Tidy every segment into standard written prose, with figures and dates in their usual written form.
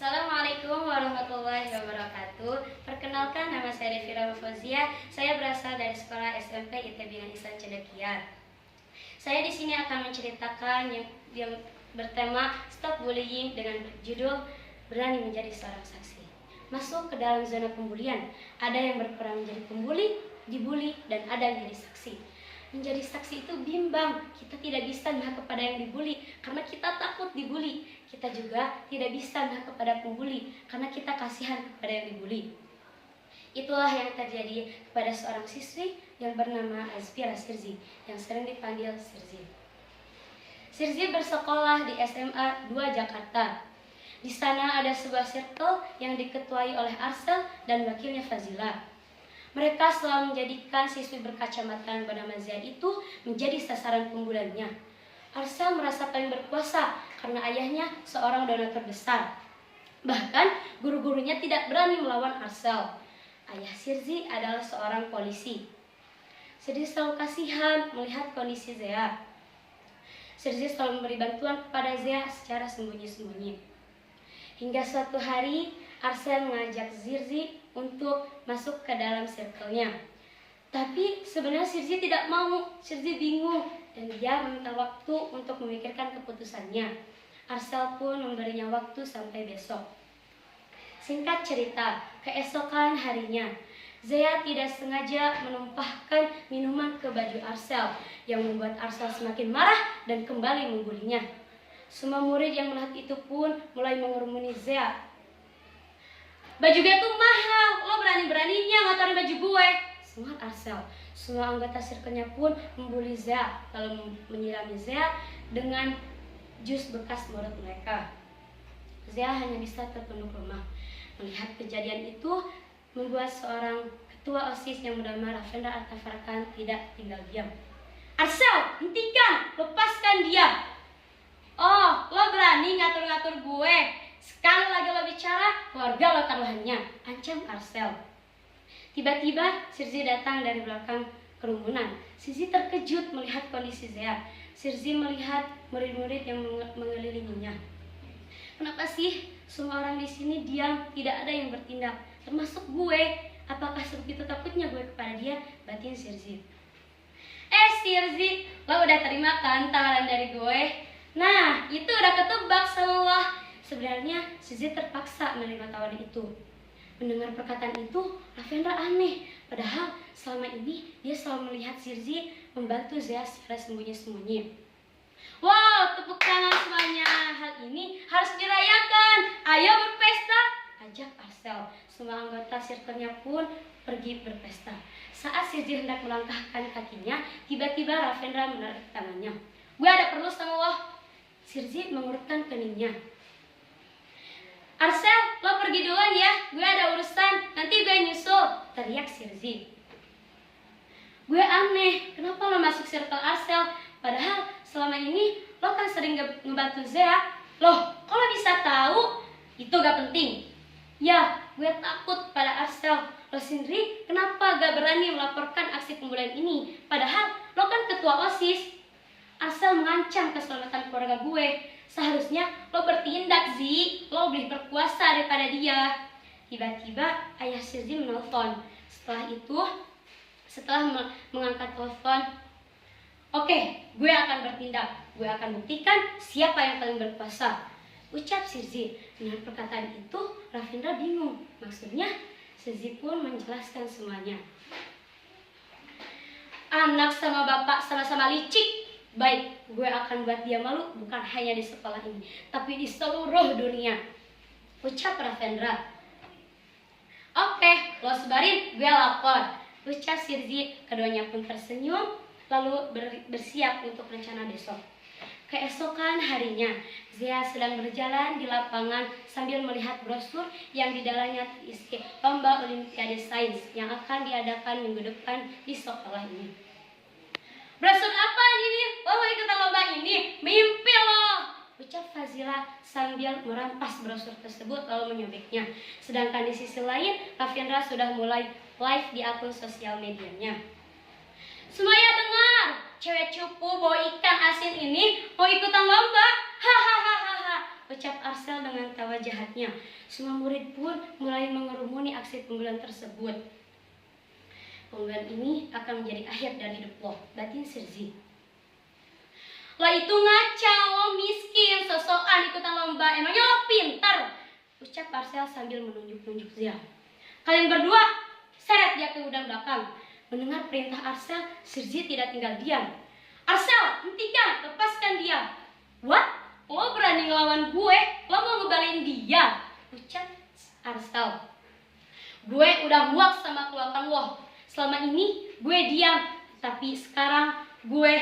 Assalamualaikum warahmatullahi wabarakatuh. Perkenalkan, nama saya Devira Fauzia. Saya berasal dari sekolah SMP IT Bina Ihsan Cendekia. Saya di sini akan menceritakan yang bertema Stop Bullying dengan judul Berani Menjadi Seorang Saksi. Masuk ke dalam zona pembulian. Ada yang berperan menjadi pembuli, dibully, dan ada yang jadi saksi. Menjadi saksi itu bimbang. Kita tidak bisa memihak kepada yang dibully karena kita takut dibully. Kita juga tidak bisa memihak kepada pembuli karena kita kasihan kepada yang dibully. Itulah yang terjadi kepada seorang siswi yang bernama Azfira Sirzi, yang sering dipanggil Sirzi. Sirzi bersekolah di SMA 2 Jakarta. Di sana ada sebuah circle yang diketuai oleh Arsel dan wakilnya Fazila. Mereka selalu menjadikan siswi berkacamata bernama Zia itu menjadi sasaran pembuliannya. Arsel merasa paling berkuasa karena ayahnya seorang donatur besar. Bahkan guru-gurunya tidak berani melawan Arsel. Ayah Sirzi adalah seorang polisi. Sirzi selalu kasihan melihat kondisi Zia. Sirzi selalu memberi bantuan kepada Zia secara sembunyi-sembunyi. Hingga suatu hari Arsel mengajak Sirzi untuk masuk ke dalam circle-nya. Tapi sebenarnya Sirzi tidak mau. Sirzi bingung dan dia meminta waktu untuk memikirkan keputusannya. Arsel pun memberinya waktu sampai besok. Singkat cerita, keesokan harinya, Zia tidak sengaja menumpahkan minuman ke baju Arsel yang membuat Arsel semakin marah dan kembali membulinya. Semua murid yang melihat itu pun mulai mengurumuni Zia. "Baju gue tuh mahal, lo berani-beraninya ngotorin baju gue," semangat Arsel. Semua anggota circle-nya pun membuli Zia, lalu menyirami Zia dengan jus bekas mulut mereka. Zia hanya bisa tertunduk lemah. Melihat kejadian itu membuat seorang ketua OSIS yang bernama Ravendra Artafarkan tidak tinggal diam. "Arsel, hentikan, lepaskan dia." "Oh, lo berani ngatur-ngatur gue? Sekali lagi lo bicara, keluarga lo taruhannya," ancam Arsel. Tiba-tiba Sirzi datang dari belakang kerumunan. Sirzi terkejut melihat kondisi Zia. Sirzi melihat murid-murid yang mengelilinginya. "Kenapa sih semua orang di sini diam, tidak ada yang bertindak, termasuk gue? Apakah sebegitu takutnya gue kepada dia?" batin Sirzi. Sirzi, lo udah terima kan tawaran dari gue? Nah, itu udah ketebak sama lo." Sebenarnya Sirzi terpaksa menerima tawaran itu. Mendengar perkataan itu, Ravendra aneh. Padahal selama ini dia selalu melihat Sirzi membantu Zia secara sembunyi-sembunyi. "Wow, tepuk tangan semuanya. Hal ini harus dirayakan. Ayo berpesta," ajak Arsel. Semua anggota circle-nya pun pergi berpesta. Saat Sirzi hendak melangkahkan kakinya, tiba-tiba Ravendra menarik tangannya. "Gue ada perlu sama lo." Sirzi mengurutkan keningnya. "Arsel, lo pergi duluan ya, gue ada urusan, nanti gue nyusul," teriak Sirzi. "Gue aneh, kenapa lo masuk circle Arsel? Padahal selama ini lo kan sering ngebantu Zia." "Loh, kok lo bisa tahu? Itu gak penting." "Ya, gue takut pada Arsel. Lo sendiri kenapa gak berani melaporkan aksi pembulian ini? Padahal lo kan ketua OSIS." "Arsel mengancam keselamatan keluarga gue. Seharusnya lo bertindak, Zi. Lo lebih berkuasa daripada dia." Tiba-tiba ayah Sirzi menelpon. Setelah mengangkat telepon, "Oke, gue akan bertindak. Gue akan buktikan siapa yang paling berkuasa," ucap Sirzi. Dengan perkataan itu, Ravendra bingung. Maksudnya, Sirzi pun menjelaskan semuanya. "Anak sama bapak sama-sama licik. Baik, gue akan buat dia malu bukan hanya di sekolah ini, tapi di seluruh dunia," ucap Ravendra. "Oke, lo sebarin, gue lapor," ucap Sirzi. Keduanya pun tersenyum, lalu bersiap untuk rencana besok. Keesokan harinya, Zia sedang berjalan di lapangan sambil melihat brosur yang di dalamnya terisi lomba Olimpiade Sains yang akan diadakan minggu depan di sekolah ini. "Brosur apa ini? Lo mau ikutan lomba ini? Mimpi lo!" ucap Fazila sambil merampas brosur tersebut lalu menyobeknya. Sedangkan di sisi lain, Ravendra sudah mulai live di akun sosial medianya. "Semuanya dengar, cewek cupu bawa ikan asin ini mau ikutan lomba. Hahaha. ucap Arsel dengan tawa jahatnya. Semua murid pun mulai mengerumuni aksi penggulan tersebut. Penggulan ini akan menjadi akhir dari hidup lo, batin Sirzi. Lo itu ngaca, lo miskin, sosokan ikutan lomba, emangnya lo pintar? Ucap Arsel sambil menunjuk-nunjuk Zia. Kalian berdua, seret dia ke gudang belakang. Mendengar perintah Arsel, Sirzi tidak tinggal diam. Arsel, hentikan, lepaskan dia. What? Lo berani ngelawan gue? Lo mau ngebalain dia? Ucap Arsel. Gue udah muak sama kelakuan lo. Selama ini gue diam, tapi sekarang gue...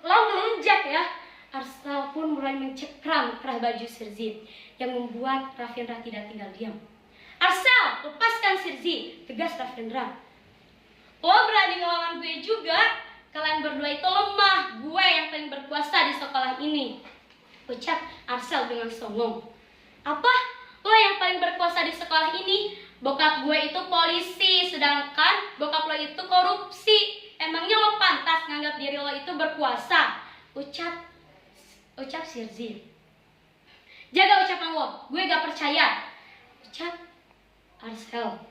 Lo melunjak ya. Arsel pun mulai mencekram kerah baju Sirzi yang membuat Raffiendra tidak tinggal diam. Arsel, lepaskan Sirzi, tegas Raffiendra. Lo berani ngelawan gue juga? Kalian berdua itu lemah, gue yang paling berkuasa di sekolah ini. Ucap Arsel dengan songong. Apa? Lo yang paling berkuasa di sekolah ini? Bokap gue itu polisi, sedangkan bokap lo itu korupsi. Emangnya lo pantas nganggap diri lo itu berkuasa? Ucap Sirzi. Jaga ucapan lo, gue gak percaya. Ucap Arsel.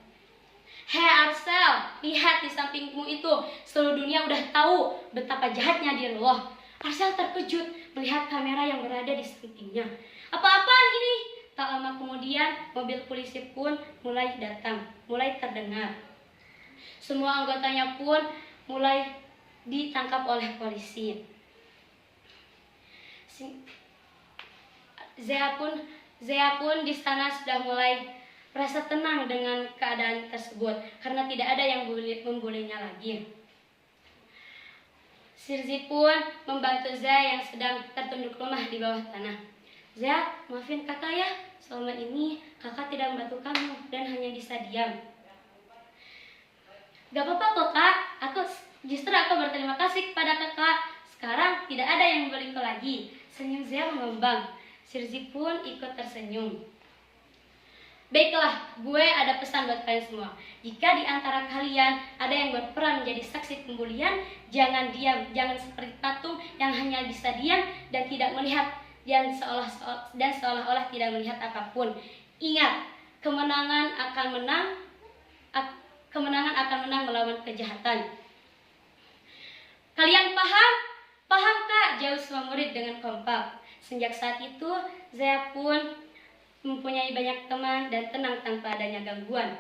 Hei Arsel, lihat di sampingmu itu, seluruh dunia udah tahu betapa jahatnya diri lo. Arsel terkejut melihat kamera yang berada di sampingnya. Apa-apaan ini? Tak lama kemudian, mobil polisi pun mulai datang, mulai terdengar. Semua anggotanya pun mulai ditangkap oleh polisi. Zea pun di sana sudah mulai merasa tenang dengan keadaan tersebut karena tidak ada yang membulinya lagi. Sirzi pun membantu Zea yang sedang tertunduk lemah di bawah tanah. Zea, maafin kakak ya, selama ini kakak tidak membantu kamu dan hanya bisa diam. Gak apa-apa kok kak, aku berterima kasih kepada kakak. Sekarang tidak ada yang membeliku lagi. Senyum Zea mengembang. Sirzi pun ikut tersenyum. Baiklah, gue ada pesan buat kalian semua. Jika di antara kalian ada yang berperan menjadi saksi pembulian, jangan diam, jangan seperti patung yang hanya bisa diam dan tidak melihat dan seolah-olah tidak melihat apapun. Ingat, kemenangan akan menang melawan kejahatan. Kalian paham? Paham kak? Jawab semua murid dengan kompak. Sejak saat itu, Zea pun mempunyai banyak teman dan tenang tanpa adanya gangguan.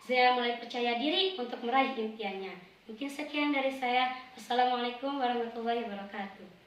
Zea mulai percaya diri untuk meraih impiannya. Mungkin sekian dari saya. Wassalamualaikum warahmatullahi wabarakatuh.